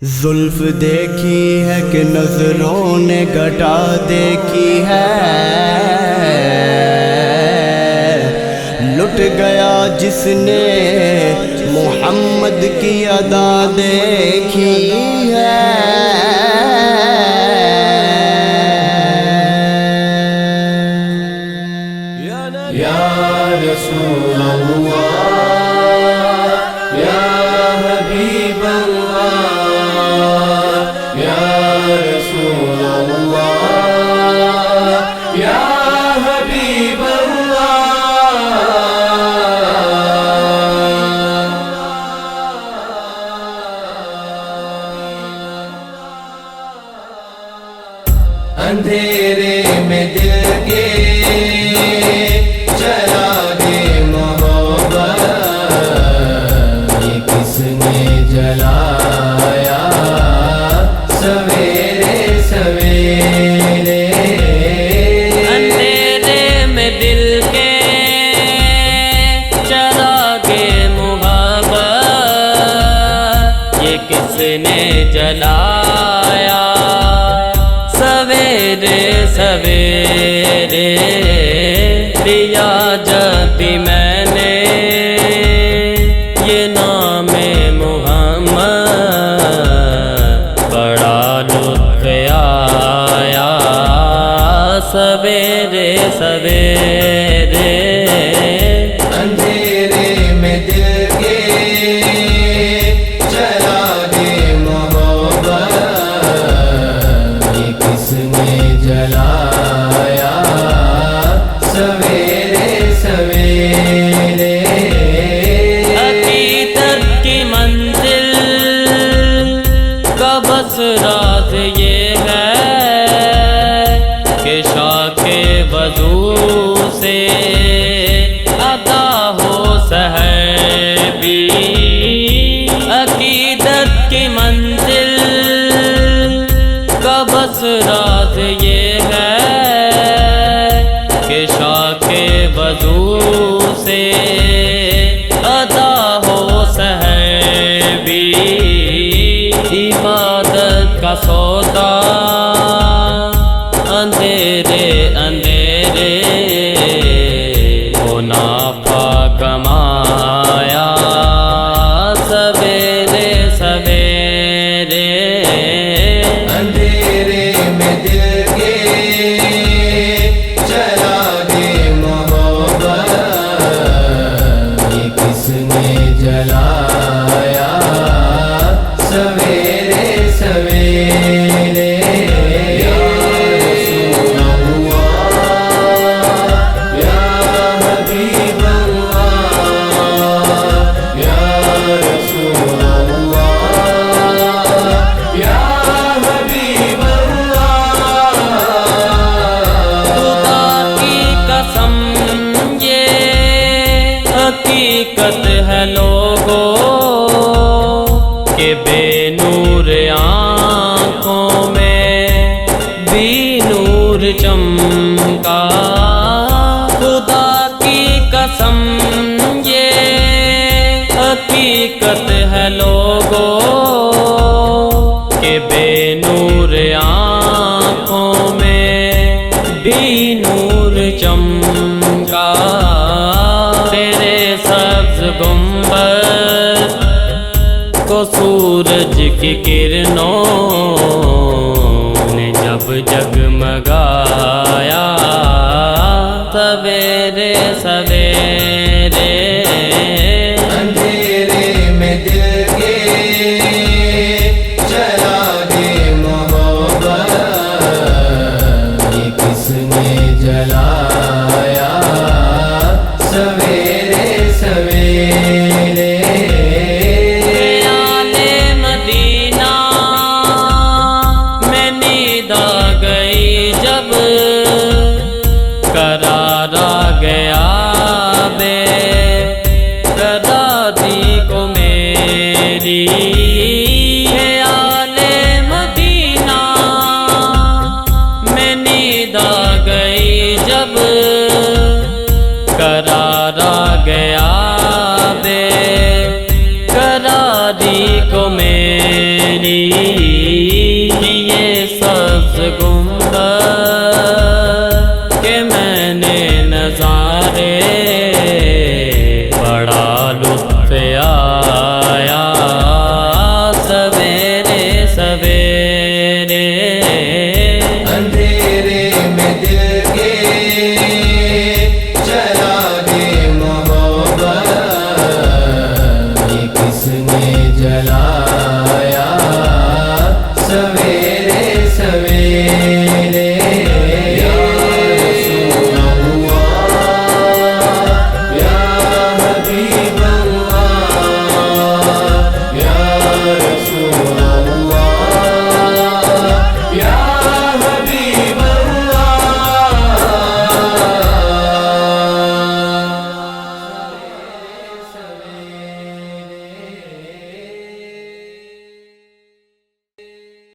زلف دیکھی ہے کہ نظروں نے گھٹا دیکھی ہے، لٹ گیا جس نے محمد کی ادا دیکھی ہے۔ یا رسول اللہ، یا حبیب اللہ، یا رسول اللہ، یا حبیب اللہ۔ اندھیرے میں دل کے چراغے محبت، یہ کس نے جلایا سویرے سویرے؟ اندھیرے میں دل کے چراغے محبت، یہ کس نے جلایا سویرے سویرے؟ لیا جب بھی میں نے یہ نام محمد، بڑا لطف آیا سویرے سویرے۔ اندھیرے میں دل کے چراغے محبت، یہ کس نے جلایا سویرے سویرے؟ حقیقت کی منزل کا بس راز یہ ہے کہ شاخ وضو سے ادا ہو سحر بھی۔ عقیدت کی منزل کا بس راز یہ ہے کہ شاخ وضو سے ادا ہو سحر بھی۔ عبادت کا سودا اندھیرے اندھیرے منافع کمایا سویرے سویرے۔ اندھیرے میں دل کے چراغے محبت، یہ کس نے جلایا سویرے سویرے؟ یا رسول اللہ، یا حبیب اللہ، یا رسول اللہ، یا حبیب اللہ۔ خدا کی قسم یہ حقیقت ہے لوگوں کہ بے نور آنکھوں میں بھی نور چمکا۔ خدا کی قسم یہ حقیقت ہے لوگوں کہ بے نور آنکھوں میں بھی نور چمکا۔ تیرے سبز گنبد کو سورج کی کرنوں نے جب جگمگایا سویرے سویرے۔ اندھیرے میں دل کے چراغے محبت، یہ کس نے جلایا سویرے سویرے؟ خیال مدینہ میں نیند آ گئی جب، قرار آ گیا بے قراری کو میری۔ خیال مدینہ میں نیند آ گئی جب، قرار آ گیا بے قراری کو میری۔ میری یہ سبز گنبد کہ میں نے نظارے بڑا لطف آیا